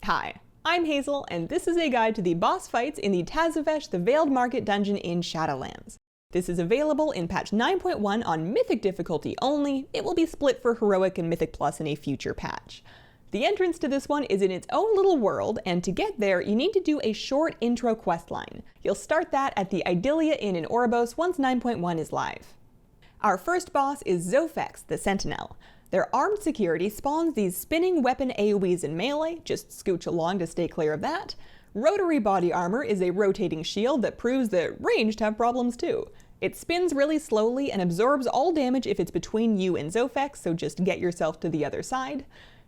Hi, I'm Hazel, and this is a guide to the boss fights in the Tazavesh, the Veiled Market dungeon in Shadowlands. This is available in patch 9.1 on Mythic difficulty only. It will be split for Heroic and Mythic Plus in a future patch. The entrance to this one is in its own little world, and to get there, you need to do a short intro questline. You'll start that at the Idylia Inn in Orbos once 9.1 is live. Our first boss is Zo'phex, the Sentinel. Their armed security spawns these spinning weapon AOEs in melee, just scooch along to stay clear of that. Rotary Body Armor is a rotating shield that proves that ranged have problems too. It spins really slowly and absorbs all damage if it's between you and Zo'phex, so just get yourself to the other side.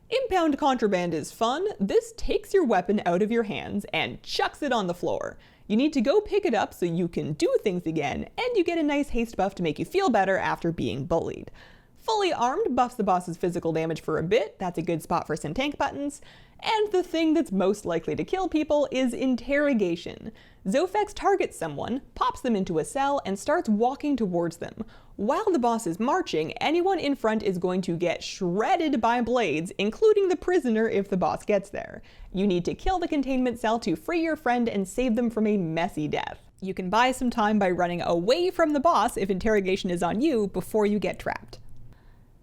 Impound Contraband is fun. This takes your weapon out of your hands and chucks it on the floor. You need to go pick it up so you can do things again, and you get a nice haste buff to make you feel better after being bullied. Fully Armed buffs the boss's physical damage for a bit. That's a good spot for some tank buttons. And the thing that's most likely to kill people is Interrogation. Zo'phex targets someone, pops them into a cell, and starts walking towards them. While the boss is marching, anyone in front is going to get shredded by blades, including the prisoner if the boss gets there. You need to kill the Containment Cell to free your friend and save them from a messy death. You can buy some time by running away from the boss if Interrogation is on you before you get trapped.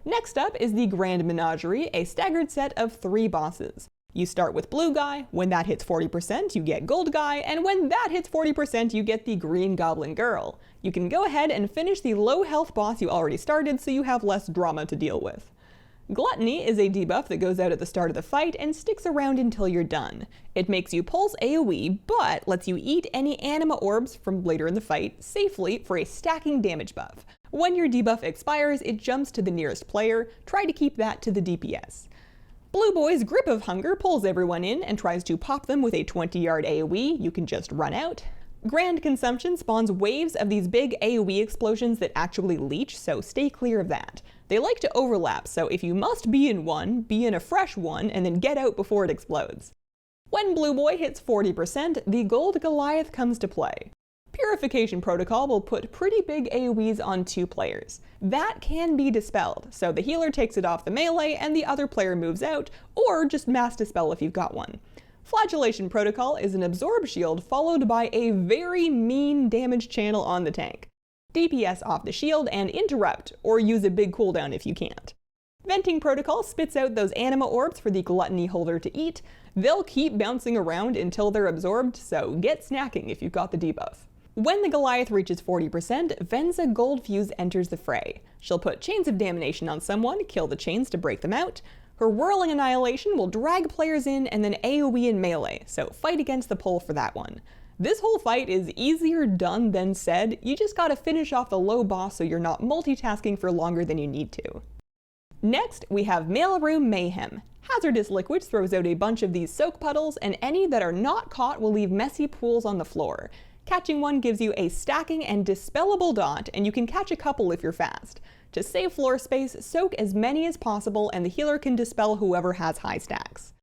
Next up is the Grand Menagerie, a staggered set of 3 bosses. You start with Blue Guy. When that hits 40%, you get Gold Guy, and when that hits 40%, you get the Green Goblin Girl. You can go ahead and finish the low health boss you already started so you have less drama to deal with. Gluttony is a debuff that goes out at the start of the fight and sticks around until you're done. It makes you pulse AOE, but lets you eat any anima orbs from later in the fight safely for a stacking damage buff. When your debuff expires, it jumps to the nearest player. Try to keep that to the DPS. Blue Boy's Grip of Hunger pulls everyone in and tries to pop them with a 20-yard AOE. You can just run out. Grand Consumption spawns waves of these big AOE explosions that actually leech, so stay clear of that. They like to overlap, so if you must be in one, be in a fresh one, and then get out before it explodes. When Blue Boy hits 40%, the Gold Goliath comes to play. Purification Protocol will put pretty big AOEs on 2 players. That can be dispelled, so the healer takes it off the melee and the other player moves out, or just mass dispel if you've got one. Flagellation Protocol is an absorb shield followed by a very mean damage channel on the tank. DPS off the shield and interrupt, or use a big cooldown if you can't. Venting Protocol spits out those anima orbs for the Gluttony holder to eat. They'll keep bouncing around until they're absorbed, so get snacking if you've got the debuff. When the Goliath reaches 40%, Venza Goldfuse enters the fray. She'll put Chains of Damnation on someone, kill the chains to break them out. Her Whirling Annihilation will drag players in and then AoE in melee, so fight against the pull for that one. This whole fight is easier done than said. You just gotta finish off the low boss so you're not multitasking for longer than you need to. Next, we have Mailroom Mayhem. Hazardous Liquids throws out a bunch of these soak puddles, and any that are not caught will leave messy pools on the floor. Catching one gives you a stacking and dispellable dot, and you can catch a couple if you're fast. To save floor space, soak as many as possible, and the healer can dispel whoever has high stacks.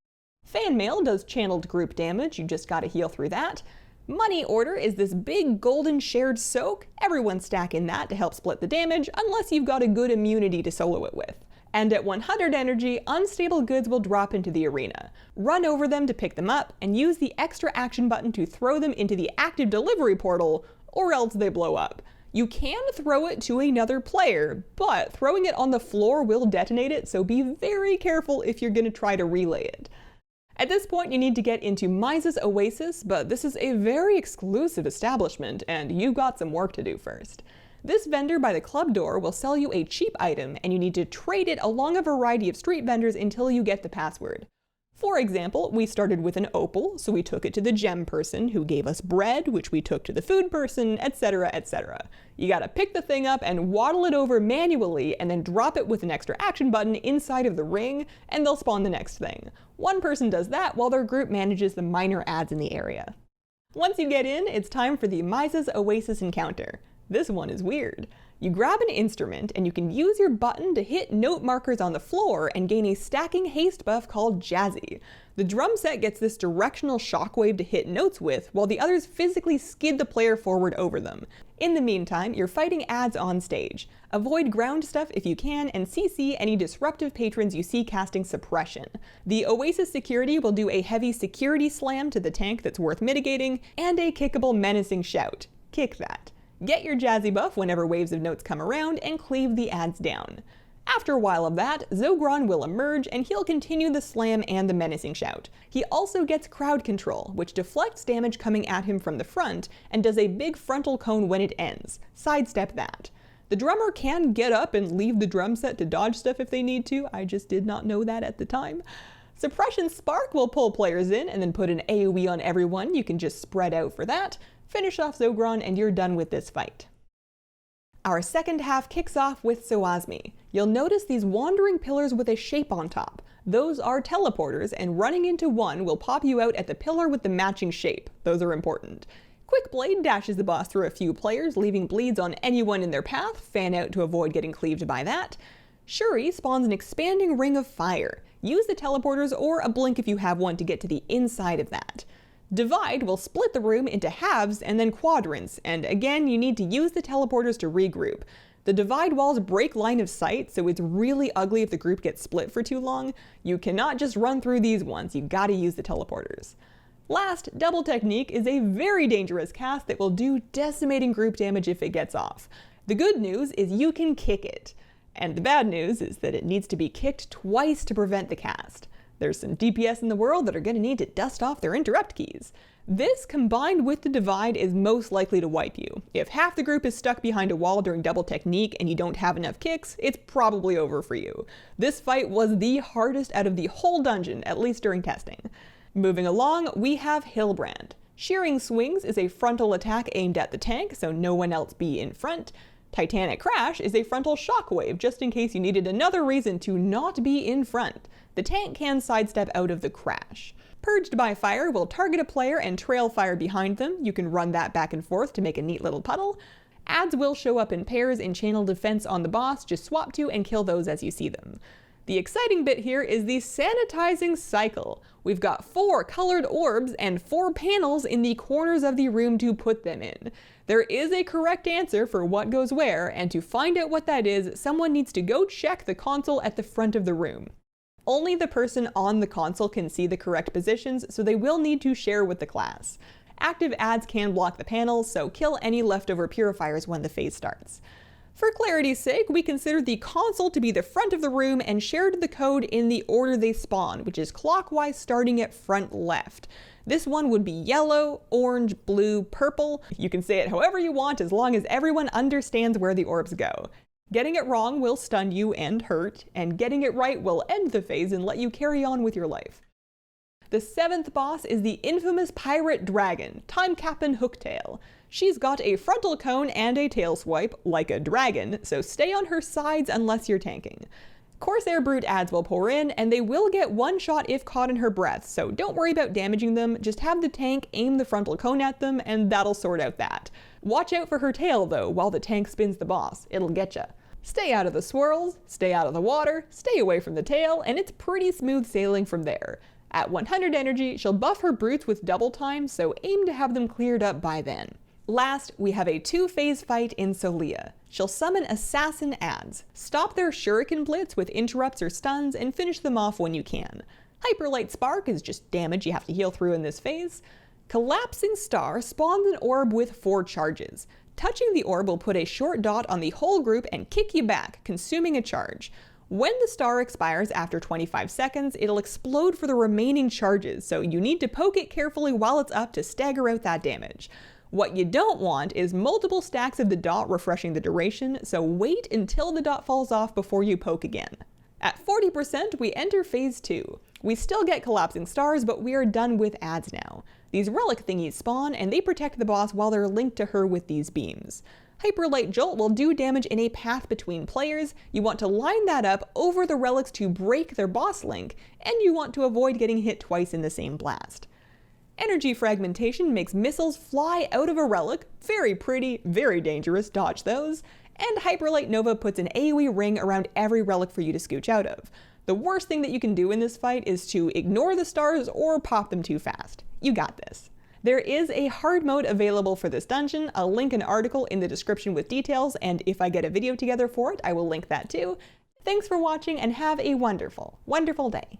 Fan Mail does channeled group damage, you just gotta heal through that. Money Order is this big golden shared soak. Everyone stack in that to help split the damage, unless you've got a good immunity to solo it with. And at 100 energy, unstable goods will drop into the arena. Run over them to pick them up, and use the extra action button to throw them into the active delivery portal, or else they blow up. You can throw it to another player, but throwing it on the floor will detonate it, so be very careful if you're gonna try to relay it. At this point, you need to get into Myza's Oasis, but this is a very exclusive establishment, and you've got some work to do first. This vendor by the club door will sell you a cheap item, and you need to trade it along a variety of street vendors until you get the password. For example, we started with an opal, so we took it to the gem person, who gave us bread, which we took to the food person, etc., etc. You gotta pick the thing up and waddle it over manually, and then drop it with an extra action button inside of the ring, and they'll spawn the next thing. One person does that while their group manages the minor ads in the area. Once you get in, it's time for the Myza's Oasis encounter. This one is weird. You grab an instrument and you can use your button to hit note markers on the floor and gain a stacking haste buff called Jazzy. The drum set gets this directional shockwave to hit notes with, while the others physically skid the player forward over them. In the meantime, you're fighting ads on stage. Avoid ground stuff if you can, and CC any disruptive patrons you see casting suppression. The Oasis security will do a heavy security slam to the tank that's worth mitigating, and a kickable menacing shout. Kick that. Get your Jazzy buff whenever waves of notes come around, and cleave the ads down. After a while of that, Zo'gron will emerge, and he'll continue the slam and the menacing shout. He also gets crowd control, which deflects damage coming at him from the front, and does a big frontal cone when it ends. Sidestep that. The drummer can get up and leave the drum set to dodge stuff if they need to, I just did not know that at the time. Suppression Spark will pull players in, and then put an AOE on everyone. You can just spread out for that. Finish off Zo'gron, and you're done with this fight. Our second half kicks off with So'asmi. You'll notice these wandering pillars with a shape on top. Those are teleporters, and running into one will pop you out at the pillar with the matching shape. Those are important. Quick Blade dashes the boss through a few players, leaving bleeds on anyone in their path. Fan out to avoid getting cleaved by that. Shuri spawns an expanding ring of fire. Use the teleporters or a blink if you have one to get to the inside of that. Divide will split the room into halves and then quadrants, and again you need to use the teleporters to regroup. The divide walls break line of sight, so it's really ugly if the group gets split for too long. You cannot just run through these ones, you gotta use the teleporters. Last, Double Technique is a very dangerous cast that will do decimating group damage if it gets off. The good news is you can kick it, and the bad news is that it needs to be kicked twice to prevent the cast. There's some DPS in the world that are going to need to dust off their interrupt keys. This, combined with the divide, is most likely to wipe you. If half the group is stuck behind a wall during Double Technique and you don't have enough kicks, it's probably over for you. This fight was the hardest out of the whole dungeon, at least during testing. Moving along, we have Hylbrande. Shearing Swings is a frontal attack aimed at the tank, so no one else be in front. Titanic Crash is a frontal shockwave, just in case you needed another reason to not be in front. The tank can sidestep out of the crash. Purged by Fire will target a player and trail fire behind them. You can run that back and forth to make a neat little puddle. Ads will show up in pairs in channel defense on the boss, just swap to and kill those as you see them. The exciting bit here is the sanitizing cycle. We've got 4 colored orbs and 4 panels in the corners of the room to put them in. There is a correct answer for what goes where, and to find out what that is, someone needs to go check the console at the front of the room. Only the person on the console can see the correct positions, so they will need to share with the class. Active ads can block the panels, so kill any leftover purifiers when the phase starts. For clarity's sake, we consider the console to be the front of the room and shared the code in the order they spawn, which is clockwise starting at front left. This one would be yellow, orange, blue, purple. You can say it however you want as long as everyone understands where the orbs go. Getting it wrong will stun you and hurt, and getting it right will end the phase and let you carry on with your life. The 7th boss is the infamous pirate dragon, Timecap'n Hooktail. She's got a frontal cone and a tail swipe, like a dragon, so stay on her sides unless you're tanking. Corsair Brute ads will pour in, and they will get one shot if caught in her breath, so don't worry about damaging them, just have the tank aim the frontal cone at them, and that'll sort out that. Watch out for her tail though, while the tank spins the boss, it'll getcha. Stay out of the swirls, stay out of the water, stay away from the tail, and it's pretty smooth sailing from there. At 100 energy, she'll buff her brutes with double time, so aim to have them cleared up by then. Last, we have a 2-phase fight in So'leah. She'll summon assassin ads. Stop their shuriken blitz with interrupts or stuns, and finish them off when you can. Hyperlight Spark is just damage you have to heal through in this phase. Collapsing Star spawns an orb with 4 charges. Touching the orb will put a short dot on the whole group and kick you back, consuming a charge. When the star expires after 25 seconds, it'll explode for the remaining charges, so you need to poke it carefully while it's up to stagger out that damage. What you don't want is multiple stacks of the dot refreshing the duration, so wait until the dot falls off before you poke again. At 40%, we enter phase 2. We still get collapsing stars, but we are done with ads now. These relic thingies spawn, and they protect the boss while they're linked to her with these beams. Hyperlight Jolt will do damage in a path between players. You want to line that up over the relics to break their boss link, and you want to avoid getting hit twice in the same blast. Energy Fragmentation makes missiles fly out of a relic, very pretty, very dangerous, dodge those, and Hyperlight Nova puts an AOE ring around every relic for you to scooch out of. The worst thing that you can do in this fight is to ignore the stars or pop them too fast. You got this. There is a hard mode available for this dungeon. I'll link an article in the description with details, and if I get a video together for it, I will link that too. Thanks for watching and have a wonderful, wonderful day.